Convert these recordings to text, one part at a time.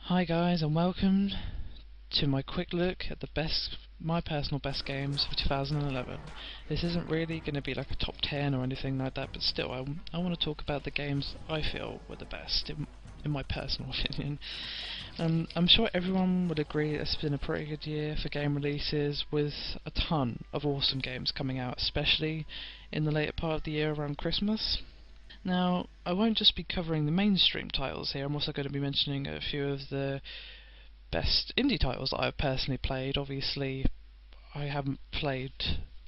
Hi guys, and welcome to my quick look at my personal best games for 2011. This isn't really going to be like a top 10 or anything like that, but still, I want to talk about the games I feel were the best, in my personal opinion. I'm sure everyone would agree it's been a pretty good year for game releases, with a ton of awesome games coming out, especially in the later part of the year around Christmas. Now, I won't just be covering the mainstream titles here, I'm also going to be mentioning a few of the best indie titles that I've personally played. Obviously, I haven't played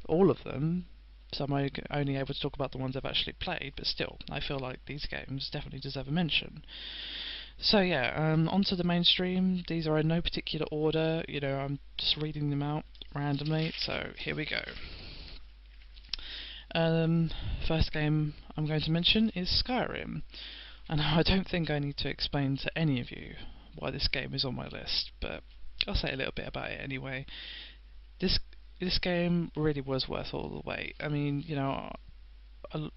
all of them, so I'm only able to talk about the ones I've actually played, but still, I feel like these games definitely deserve a mention. So yeah, onto the mainstream. These are in no particular order, I'm just reading them out randomly, so here we go. First game I'm going to mention is Skyrim, and I don't think I need to explain to any of you why this game is on my list, but I'll say a little bit about it anyway. This game really was worth all the wait. I mean,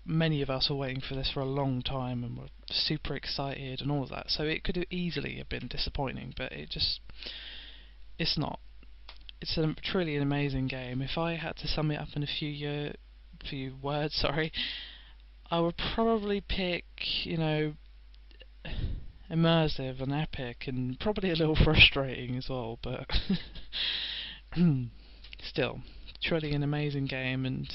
many of us were waiting for this for a long time and were super excited and all of that, so it could have easily have been disappointing, but it's not. It's truly an amazing game. If I had to sum it up in a few words, I would probably pick, immersive and epic, and probably a little frustrating as well, but still, truly an amazing game, and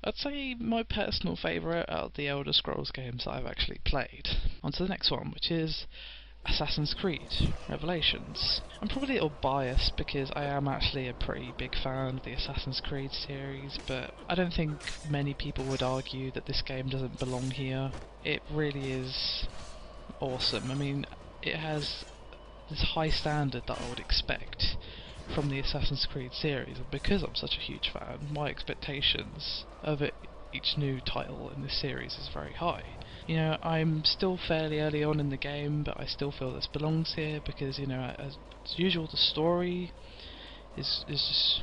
I'd say my personal favourite out of the Elder Scrolls games that I've actually played. On to the next one, which is Assassin's Creed Revelations. I'm probably a little biased because I am actually a pretty big fan of the Assassin's Creed series, but I don't think many people would argue that this game doesn't belong here. It really is awesome. I mean, it has this high standard that I would expect from the Assassin's Creed series, and because I'm such a huge fan, my expectations of each new title in this series is very high. I'm still fairly early on in the game, but I still feel this belongs here because, as usual, the story is just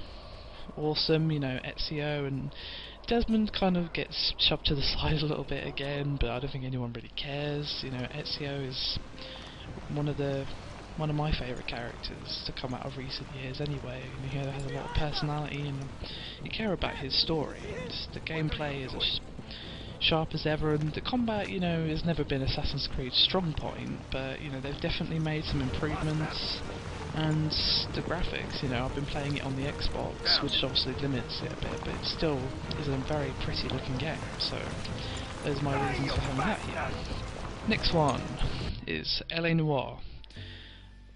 awesome. Ezio and Desmond kind of gets shoved to the side a little bit again, but I don't think anyone really cares. Ezio is one of my favourite characters to come out of recent years anyway. He has a lot of personality and you care about his story, and the gameplay is as sharp as ever, and the combat, has never been Assassin's Creed's strong point, but they've definitely made some improvements. And the graphics, I've been playing it on the Xbox, which obviously limits it a bit, but it still is a very pretty looking game, so those are my reasons for having that here. Next one is L.A. Noire.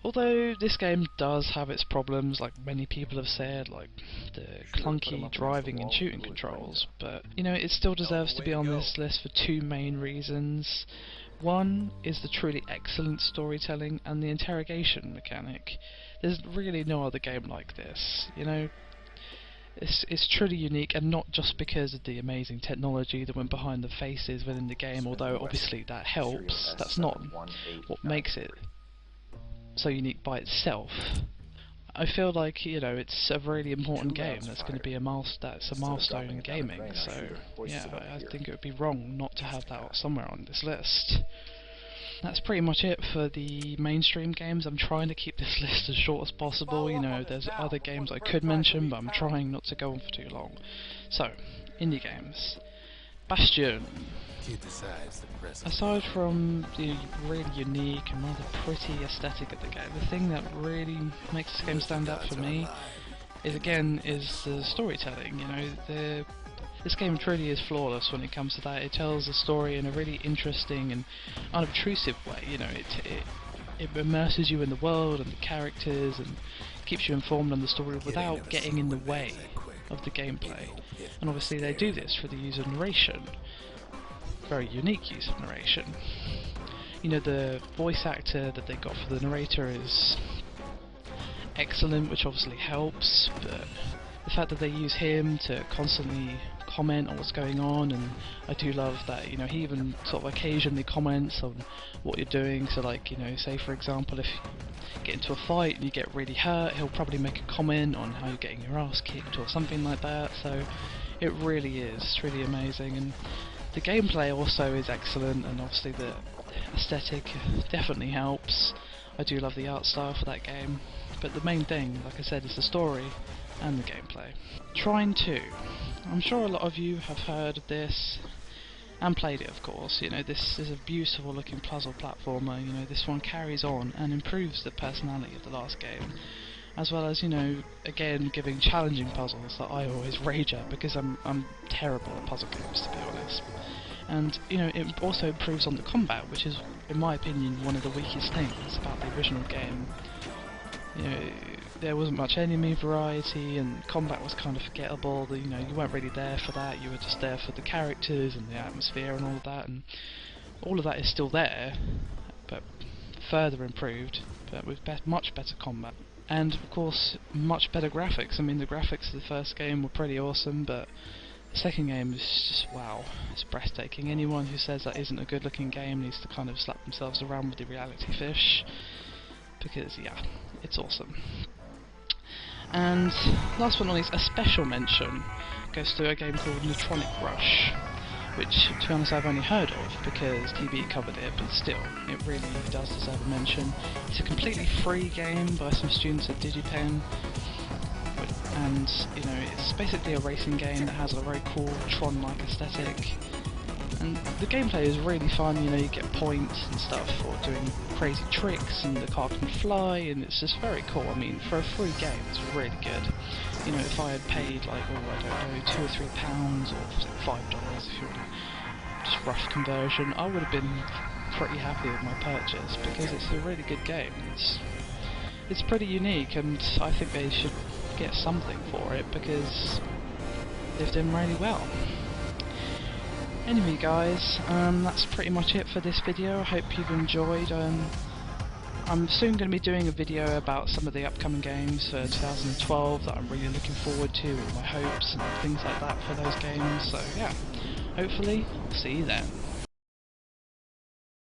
Although this game does have its problems, like many people have said, like the clunky driving and shooting controls, but it still deserves to be on this list for two main reasons. One is the truly excellent storytelling and the interrogation mechanic. There's really no other game like this, It's truly unique, and not just because of the amazing technology that went behind the faces within the game, although obviously that helps. That's not what makes it so unique by itself. I feel like, it's a really important game that's going to be a milestone in gaming, so yeah, I think it would be wrong not to have that somewhere on this list. That's pretty much it for the mainstream games. I'm trying to keep this list as short as possible. There's other games I could mention, but I'm trying not to go on for too long. So, indie games. Bastion. Aside from the really unique and rather pretty aesthetic of the game, the thing that really makes this game stand out for me is the storytelling. This game truly is flawless when it comes to that. It tells the story in a really interesting and unobtrusive way. It immerses you in the world and the characters and keeps you informed on the story without getting in the way of the gameplay. And obviously they do this through the use of narration. Very unique use of narration. The voice actor that they got for the narrator is excellent, which obviously helps, but the fact that they use him to constantly comment on what's going on, and I do love that, he even sort of occasionally comments on what you're doing, so like, say for example, if you get into a fight and you get really hurt, he'll probably make a comment on how you're getting your ass kicked or something like that, so it really is really amazing. And the gameplay also is excellent, and obviously the aesthetic definitely helps. I do love the art style for that game, but the main thing, like I said, is the story and the gameplay. Trine 2. I'm sure a lot of you have heard of this and played it, of course. You know, this is a beautiful looking puzzle platformer. You know, this one carries on and improves the personality of the last game, as well as, you know, again giving challenging puzzles that I always rage at, because I'm terrible at puzzle games, to be honest. And, you know, it also improves on the combat, which is, in my opinion, one of the weakest things about the original game. You know, there wasn't much enemy variety, and combat was kind of forgettable. You know, you weren't really there for that. You were just there for the characters and the atmosphere and all of that. And all of that is still there, but further improved, but with much better combat. And of course, much better graphics. I mean, the graphics of the first game were pretty awesome, but the second game is just, wow, it's breathtaking. Anyone who says that isn't a good looking game needs to kind of slap themselves around with the reality fish, because yeah, it's awesome. And last but not least, a special mention goes to a game called Neutronic Rush, which, to be honest, I've only heard of because TV covered it, but still, it really does deserve a mention. It's a completely free game by some students at DigiPen, and, you know, it's basically a racing game that has a very cool Tron-like aesthetic. And the gameplay is really fun. You know, you get points and stuff for doing crazy tricks, and the car can fly, and it's just very cool. I mean, for a free game, it's really good. You know, if I had paid like, oh, I don't know, £2 or £3, or was it $5 if you want just rough conversion, I would have been pretty happy with my purchase, because it's a really good game. It's pretty unique, and I think they should get something for it, because they've done really well. Anyway guys, that's pretty much it for this video. I hope you've enjoyed. I'm soon going to be doing a video about some of the upcoming games for 2012 that I'm really looking forward to, and my hopes and things like that for those games. So yeah, hopefully I'll see you then.